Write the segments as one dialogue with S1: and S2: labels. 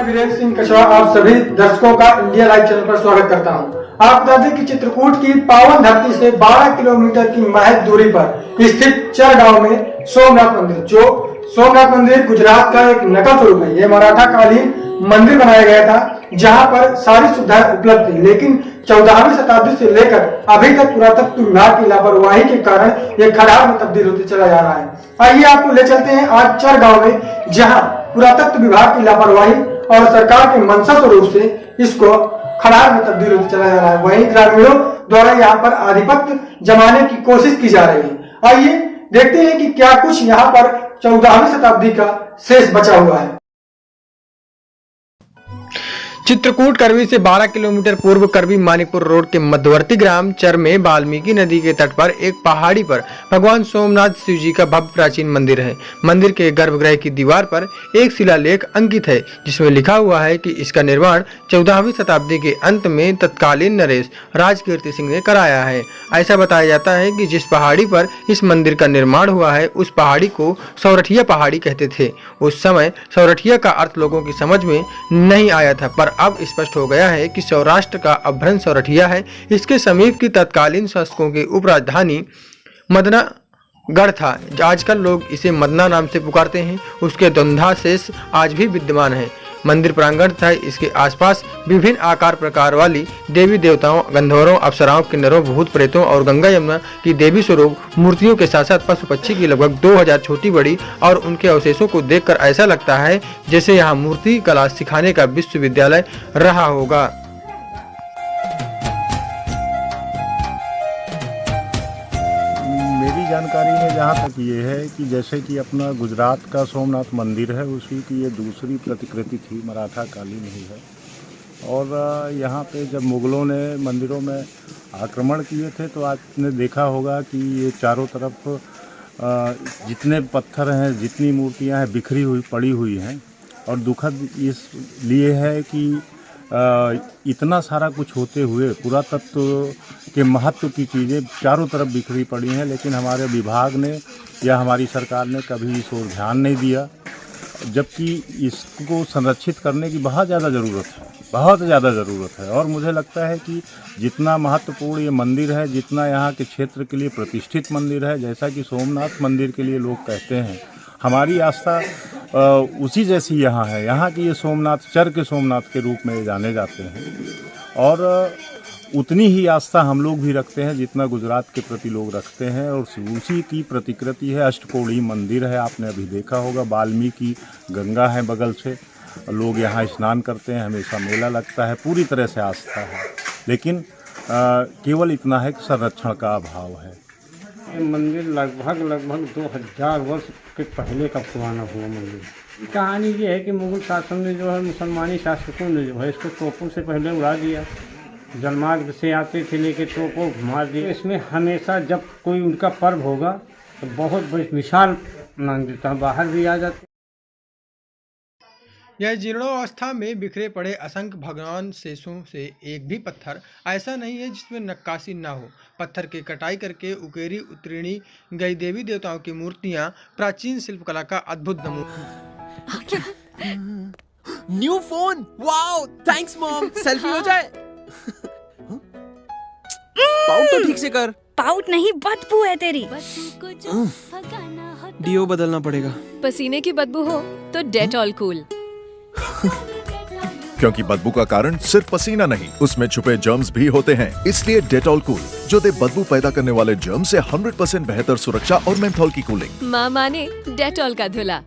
S1: वीरेंद्र सिंह कछवा आप सभी दर्शकों का इंडिया लाइव चैनल पर स्वागत करता हूं। आप बता दें कि चित्रकूट की पावन धरती से 12 किलोमीटर की महज दूरी पर स्थित चर गांव में सोमनाथ मंदिर, जो सोमनाथ मंदिर गुजरात का एक नकल स्वरूप है। ये मराठा कालीन मंदिर बनाया गया था, जहां पर सारी सुविधाएं उपलब्ध थी, लेकिन 14वीं शताब्दी से लेकर अभी तक पुरातत्व विभाग की लापरवाही के कारण ये खंडहर में तब्दील होते चला जा रहा है। आइए आपको ले चलते हैं आज चर गांव में, जहां पुरातत्व विभाग की लापरवाही और सरकार के मंशा स्वरूप से इसको खंडहर में तब्दील होते चला जा रहा है। वहीं ग्रामीणों द्वारा यहाँ पर आधिपत्य जमाने की कोशिश की जा रही है। आइए देखते हैं कि क्या कुछ यहाँ पर 14वीं शताब्दी का शेष बचा हुआ है। चित्रकूट करवी से 12 किलोमीटर पूर्व करवी मानिकपुर रोड के मध्यवर्ती ग्राम चर में वाल्मीकि नदी के तट पर एक पहाड़ी पर भगवान सोमनाथ शिव जी का भव्य प्राचीन मंदिर है। मंदिर के गर्भगृह की दीवार पर एक शिलालेख अंकित है, जिसमें लिखा हुआ है कि इसका निर्माण 14वीं शताब्दी के अंत में तत्कालीन नरेश राजकीर्ति सिंह ने कराया है। ऐसा बताया जाता है कि जिस पहाड़ी पर इस मंदिर का निर्माण हुआ है, उस पहाड़ी को सौरठिया पहाड़ी कहते थे। उस समय सौरठिया का अर्थ लोगों की समझ में नहीं आया था, पर अब स्पष्ट हो गया है कि सौराष्ट्र का अभ्रंश सौरठिया है। इसके समीप की तत्कालीन शासकों की उपराजधानी मदनागढ़ था। आजकल लोग इसे मदना नाम से पुकारते हैं। उसके द्वंद्वावशेष आज भी विद्यमान है। मंदिर प्रांगण तथा इसके आसपास विभिन्न आकार प्रकार वाली देवी देवताओं, गंधर्वों, अप्सराओं, किन्नरों, भूत प्रेतों और गंगा यमुना की देवी स्वरूप मूर्तियों के साथ साथ पशु पक्षी की लगभग 2000 छोटी बड़ी और उनके अवशेषों को देखकर ऐसा लगता है जैसे यहाँ मूर्ति कला सिखाने का विश्वविद्यालय रहा होगा।
S2: मेरी जानकारी में जहाँ तक ये है कि जैसे कि अपना गुजरात का सोमनाथ मंदिर है, उसी की ये दूसरी प्रतिकृति थी, मराठा कालीन ही है। और यहाँ पे जब मुग़लों ने मंदिरों में आक्रमण किए थे तो आपने देखा होगा कि ये चारों तरफ जितने पत्थर हैं, जितनी मूर्तियाँ हैं, बिखरी हुई पड़ी हुई हैं। और दुखद इसलिए है कि इतना सारा कुछ होते हुए पुरातत्व के महत्व की चीज़ें चारों तरफ बिखरी पड़ी हैं, लेकिन हमारे विभाग ने या हमारी सरकार ने कभी इस ओर ध्यान नहीं दिया, जबकि इसको संरक्षित करने की बहुत ज़्यादा ज़रूरत है, बहुत ज़्यादा ज़रूरत है। और मुझे लगता है कि जितना महत्वपूर्ण ये मंदिर है, जितना यहाँ के क्षेत्र के लिए प्रतिष्ठित मंदिर है, जैसा कि सोमनाथ मंदिर के लिए लोग कहते हैं, हमारी आस्था उसी जैसी यहाँ है। यहाँ की ये सोमनाथ चर के सोमनाथ के रूप में जाने जाते हैं और उतनी ही आस्था हम लोग भी रखते हैं जितना गुजरात के प्रति लोग रखते हैं। और उसी की प्रतिकृति है, अष्टकोणी मंदिर है। आपने अभी देखा होगा, वाल्मीकि गंगा है बगल से, लोग यहाँ स्नान करते हैं, हमेशा मेला लगता है, पूरी तरह से आस्था है। लेकिन केवल इतना है कि संरक्षण का अभाव है।
S3: ये मंदिर लगभग 2000 वर्ष के पहले का पुराना हुआ मंदिर। कहानी ये है कि मुगल शासन ने जो है, मुसलमानी शासकों ने जो है इसको तोपों से पहले उड़ा दिया। जलमार्ग से आते थे लेके तोपों मार दिए। इसमें हमेशा जब कोई उनका पर्व होगा तो बहुत विशाल मंदिर था, बाहर भी आ जाते।
S1: यह जीर्णोवस्था में बिखरे पड़े असंख्य भगवान शेषों से एक भी पत्थर ऐसा नहीं है जिसमें नक्काशी ना हो। पत्थर की कटाई करके उकेरी उतरणी गई देवी देवताओं की मूर्तियां प्राचीन शिल्पकला का अद्भुत नमूना।
S4: New phone, wow, thanks mom. Selfie हो जाए। पाउट तो ठीक से कर।
S5: पाउट नहीं, बदबू है तेरी।
S4: डीओ बदलना पड़ेगा।
S5: पसीने की बदबू हो तो डेटॉल कूल।
S6: क्योंकि बदबू का कारण सिर्फ पसीना नहीं, उसमें छुपे जर्म्स भी होते हैं। इसलिए डेटॉल कूल, जो दे बदबू पैदा करने वाले जर्म से 100% बेहतर सुरक्षा और मेंथॉल की कूलिंग।
S5: माँ माने डेटॉल का धुला।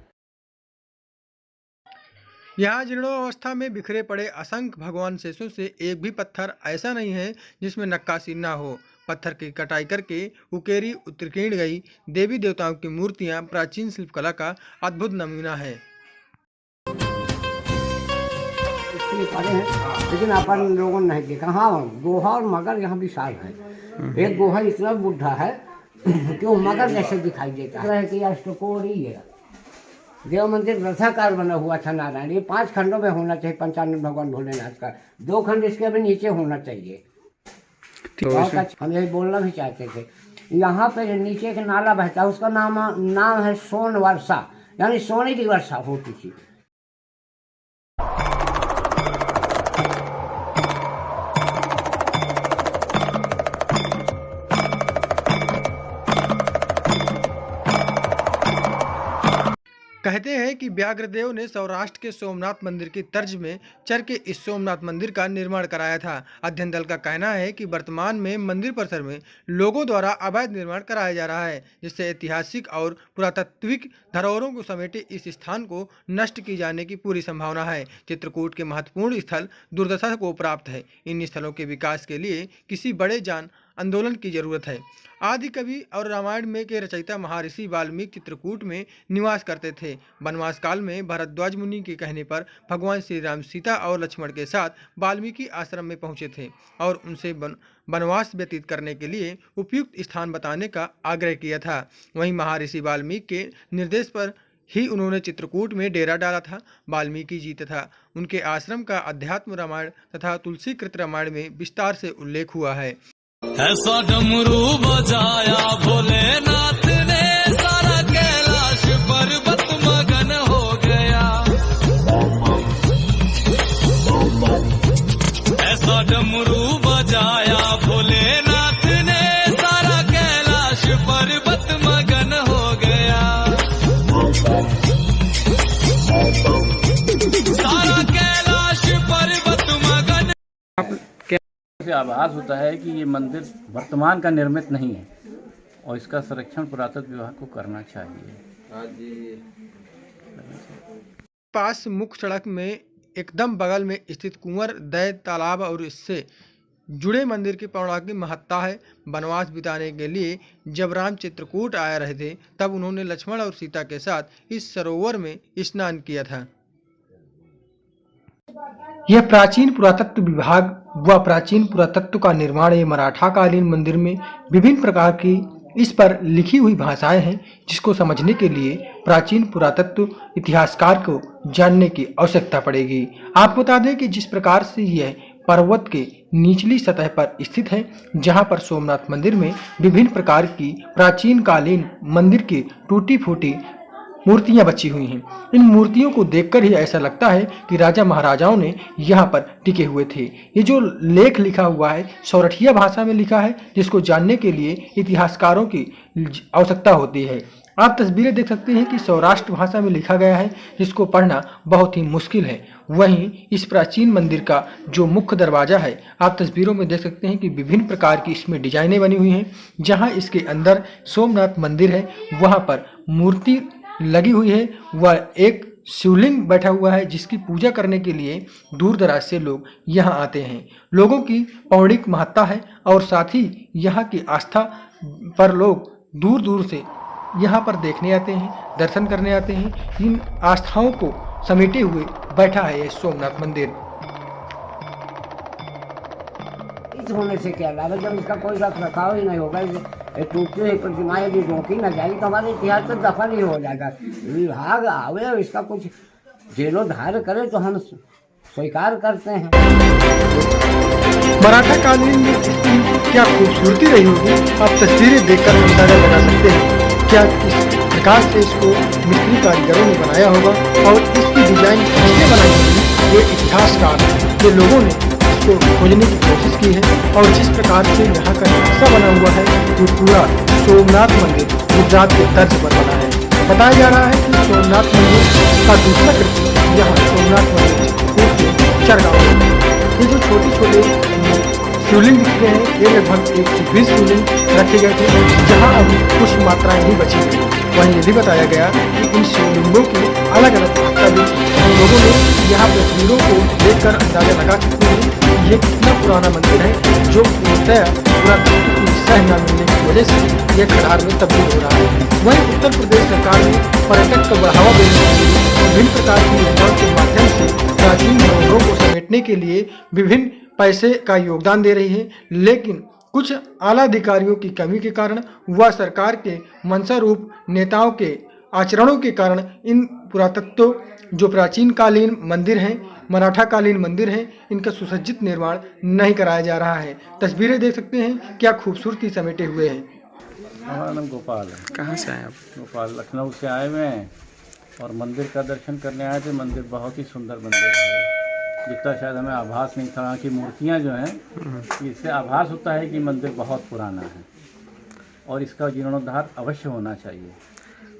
S1: यहाँ जीर्णोवस्था में बिखरे पड़े असंख्य भगवान शेषों से एक भी पत्थर ऐसा नहीं है जिसमें नक्काशी ना हो। पत्थर की कटाई करके उकेरी उतरणी गई देवी देवताओं की मूर्तियां प्राचीन शिल्पकला का अद्भुत नमूना है।
S3: पड़े हैं, लेकिन अपन लोगों ने नहीं देखा। हाँ, गोहा और मगर यहाँ विशाल है। एक गोहा इतना बुढ़ा है कि वो मगर जैसे दिखाई देता है कि अष्टकोणी है। देव मंदिर रथाकार बना हुआ था नारायण। ये 5 खंडों में होना चाहिए। पंचानन भगवान भोलेनाथ का 2 खंड इसके भी नीचे होना चाहिए। हम यही बोलना भी चाहते थे। यहाँ पे नीचे एक नाला बहता है, उसका नाम है सोन वर्षा, यानी सोने की वर्षा होती थी।
S1: कहते हैं कि व्याघ्रदेव ने सौराष्ट्र के सोमनाथ मंदिर की तर्ज में चर के इस सोमनाथ मंदिर का निर्माण कराया था। अध्ययन दल का कहना है कि वर्तमान में मंदिर परिसर में लोगों द्वारा अवैध निर्माण कराया जा रहा है, जिससे ऐतिहासिक और पुरातात्विक धरोहरों को समेटे इस स्थान को नष्ट की जाने की पूरी संभावना है। चित्रकूट के महत्वपूर्ण स्थल दुर्दशा को प्राप्त है। इन स्थलों के विकास के लिए किसी बड़े जन आंदोलन की जरूरत है। आदि कवि और रामायण में के रचयिता महर्षि वाल्मीकि चित्रकूट में निवास करते थे। वनवास काल में भरद्वाज मुनि के कहने पर भगवान श्री राम सीता और लक्ष्मण के साथ वाल्मीकि आश्रम में पहुंचे थे और उनसे वनवास व्यतीत करने के लिए उपयुक्त स्थान बताने का आग्रह किया था। वहीं महर्षि वाल्मीकि के निर्देश पर ही उन्होंने चित्रकूट में डेरा डाला था। वाल्मीकि जी तथा उनके आश्रम का अध्यात्म रामायण तथा तुलसीकृत रामायण में विस्तार से उल्लेख हुआ है।
S7: ऐसा डमरू बजाया भोलेनाथ ने, सारा कैलाश पर्वत मगन हो गया। ऐसा डमरू बजाया भोलेनाथ ने, सारा कैलाश पर्वत मगन हो गया। सारा कैलाश पर्वत मगन।
S8: से आभास होता है कि ये मंदिर वर्तमान का निर्मित नहीं है और इसका संरक्षण पुरातत्व विभाग को करना चाहिए।
S1: पास मुख्य सड़क में एकदम बगल में स्थित कुंवर दय तालाब और इससे जुड़े मंदिर की पौराणिक महत्ता है। वनवास बिताने के लिए जब राम चित्रकूट आए रहे थे तब उन्होंने लक्ष्मण और सीता के साथ इस सरोवर में स्नान किया था। यह प्राचीन पुरातत्व विभाग व प्राचीन पुरातत्व का निर्माण ये मराठा कालीन मंदिर में विभिन्न प्रकार की इस पर लिखी हुई भाषाएं हैं, जिसको समझने के लिए प्राचीन पुरातत्व इतिहासकार को जानने की आवश्यकता पड़ेगी। आपको बता दें कि जिस प्रकार से यह पर्वत के निचली सतह पर स्थित है, जहां पर सोमनाथ मंदिर में विभिन्न प्रकार की प्राचीन कालीन मंदिर की टूटी फूटी मूर्तियां बची हुई हैं। इन मूर्तियों को देखकर ही ऐसा लगता है कि राजा महाराजाओं ने यहाँ पर टिके हुए थे। ये जो लेख लिखा हुआ है सौरठिया भाषा में लिखा है, जिसको जानने के लिए इतिहासकारों की आवश्यकता होती है। आप तस्वीरें देख सकते हैं कि सौराष्ट्र भाषा में लिखा गया है, जिसको पढ़ना बहुत ही मुश्किल है। वहीं इस प्राचीन मंदिर का जो मुख्य दरवाजा है, आप तस्वीरों में देख सकते हैं कि विभिन्न प्रकार की इसमें डिजाइनें बनी हुई हैं। जहाँ इसके अंदर सोमनाथ मंदिर है, वहाँ पर मूर्ति लगी हुई है। वह एक शिवलिंग बैठा हुआ है, जिसकी पूजा करने के लिए दूर दराज से लोग यहाँ आते हैं। लोगों की पौराणिक महत्ता है और साथ ही यहाँ की आस्था पर लोग दूर दूर से यहाँ पर देखने आते हैं, दर्शन करने आते हैं। इन आस्थाओं को समेटे हुए बैठा है यह सोमनाथ मंदिर।
S3: होने से क्या लाभ है, जब इसका कोई रख रखाव ही नहीं होगा। ये टूटती हुई प्रतिमाएं यदि रोकी न जाएगी तो हमारे इतिहास तो दफन ही हो जाएगा। विभाग आवे और इसका कुछ जीर्णोद्धार करे तो हम स्वीकार करते हैं।
S1: मराठा कालीन में इसकी क्या खूबसूरती रही होगी, आप तस्वीरें देखकर अंदाजा लगा सकते हैं। क्या इस प्रकार से इसको मिस्त्री कारीगरों ने बनाया होगा और इसकी डिजाइन किसने बनाई होगी, ये इतिहासकार के लोगों ने इसको खोजने की कोशिश की है। और जिस प्रकार से यहाँ का नक्शा बना हुआ है, वो पूरा सोमनाथ मंदिर गुजरात के तर्ज पर बना है। बताया जा रहा है कि सोमनाथ मंदिर का दूसरा कृत्य यहाँ सोमनाथ मंदिर चरगांव है। ये जो छोटे छोटे शिवलिंग दिख रहे हैं, ये लगभग 120 शिवलिंग रखे गए थे, जहाँ अभी कुछ मात्राएं ही बची हुई। वहीं ये भी बताया गया कि इन शिवलिंगों की अलग अलग महत्ता भी हम लोगों ने यहाँ तस्वीरों को देखकर अंदाजा लगा सकते हैं कि ये कितना पुराना मंदिर है, जो पूर्णतः पुरातत्व की सह न मिलने की वजह से ये खंडार में तब्दील हो रहा है। वहीं उत्तर प्रदेश सरकार ने पर्यटक को बढ़ावा देने के लिए विभिन्न प्रकार की योजनाओं के माध्यम से प्राचीन धरोहरों को समेटने के लिए विभिन्न पैसे का योगदान दे रही है, लेकिन कुछ आला अधिकारियों की कमी के कारण व सरकार के मंशा रूप नेताओं के आचरणों के कारण इन पुरातत्व जो प्राचीन कालीन मंदिर हैं, मराठा कालीन मंदिर हैं, इनका सुसज्जित निर्माण नहीं कराया जा रहा है। तस्वीरें देख सकते हैं क्या खूबसूरती समेटे हुए हैं।
S8: हमारा नाम गोपाल है।
S9: कहाँ से आए आप?
S8: गोपाल लखनऊ से आए हुए हैं और मंदिर का दर्शन करने आए थे। मंदिर बहुत ही सुंदर मंदिर है, जितना शायद हमें आभास नहीं था कि मूर्तियाँ जो हैं, इससे आभास होता है कि मंदिर बहुत पुराना है और इसका जीर्णोद्धार अवश्य होना चाहिए।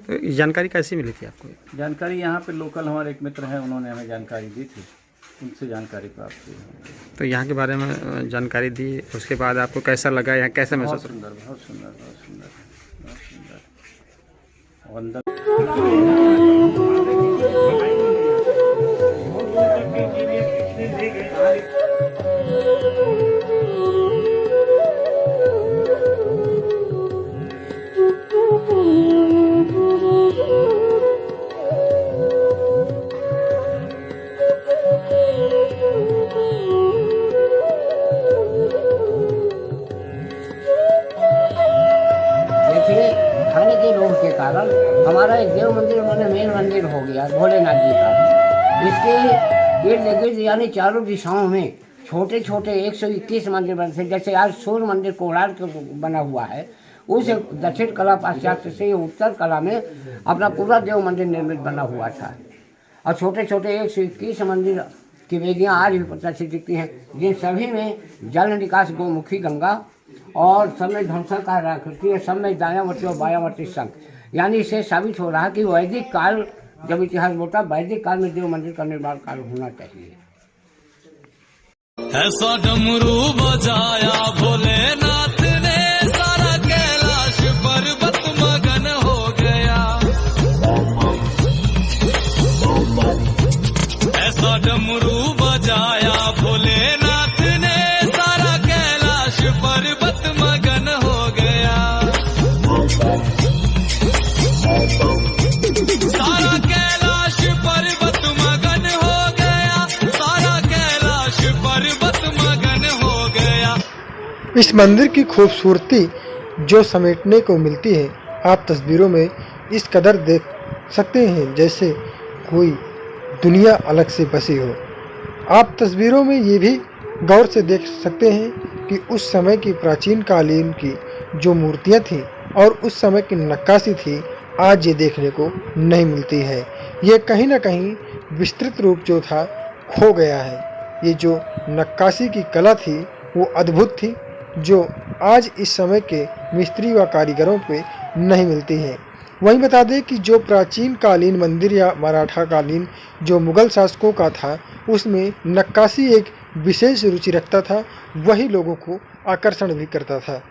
S9: तो ये जानकारी कैसे मिली थी आपको?
S8: जानकारी यहाँ पे लोकल हमारे एक मित्र हैं, उन्होंने हमें जानकारी दी थी, उनसे जानकारी प्राप्त हुई।
S9: तो यहाँ के बारे में जानकारी दी, उसके बाद आपको कैसा लगा, यहाँ कैसा
S8: बहुत
S9: महसूस?
S8: सुंदर, बहुत सुंदर, बहुत सुंदर, बहुत सुंदर। और अंदर
S3: देखिए, खाने के लोभ के कारण हमारा एक देव मंदिर उन्होंने मेन मंदिर हो गया भोलेनाथ जी का। इसके इर्द गिर्द यानी चारों दिशाओं में छोटे छोटे 121 मंदिर बने थे। जैसे आज सूर्य मंदिर कोणार्क बना हुआ है, उस दक्षिण कला पाश्चात्य से उत्तर कला में अपना पूरा देव मंदिर निर्मित बना हुआ था। और छोटे छोटे 121 मंदिर की वेदियाँ आज भी प्रदर्शित दिखती हैं, जिन सभी में जल निकास गोमुखी गंगा और सब में ध्वंसाकार आकृति है, सब में दायावर्ती और बायावर्ती शंख। यानी इससे साबित हो रहा है कि वैदिक काल, जब इतिहास बोलता वैदिक काल में देव मंदिर का निर्माण काल होना चाहिए।
S7: ऐसा डमरू बजाया भोलेनाथ ने, सारा कैलाश पर्वत मगन हो गया। ऐसा डमरू बजाया भोलेनाथ ने, सारा कैलाश पर्वत मगन हो गया। सारा कैलाश पर्वत मगन हो गया, सारा कैलाश पर्वत मगन हो गया।
S1: इस मंदिर की खूबसूरती जो समेटने को मिलती है, आप तस्वीरों में इस कदर देख सकते हैं जैसे कोई दुनिया अलग से बसी हो। आप तस्वीरों में ये भी गौर से देख सकते हैं कि उस समय की प्राचीन कालीन की जो मूर्तियां थीं और उस समय की नक्काशी थी, आज ये देखने को नहीं मिलती है। ये कहीं ना कहीं विस्तृत रूप जो था खो गया है। ये जो नक्काशी की कला थी वो अद्भुत थी, जो आज इस समय के मिस्त्री व कारीगरों पे नहीं मिलती है। वहीं बता दें कि जो प्राचीन कालीन मंदिर या मराठा कालीन जो मुग़ल शासकों का था, उसमें नक्काशी एक विशेष रुचि रखता था, वही लोगों को आकर्षण भी करता था।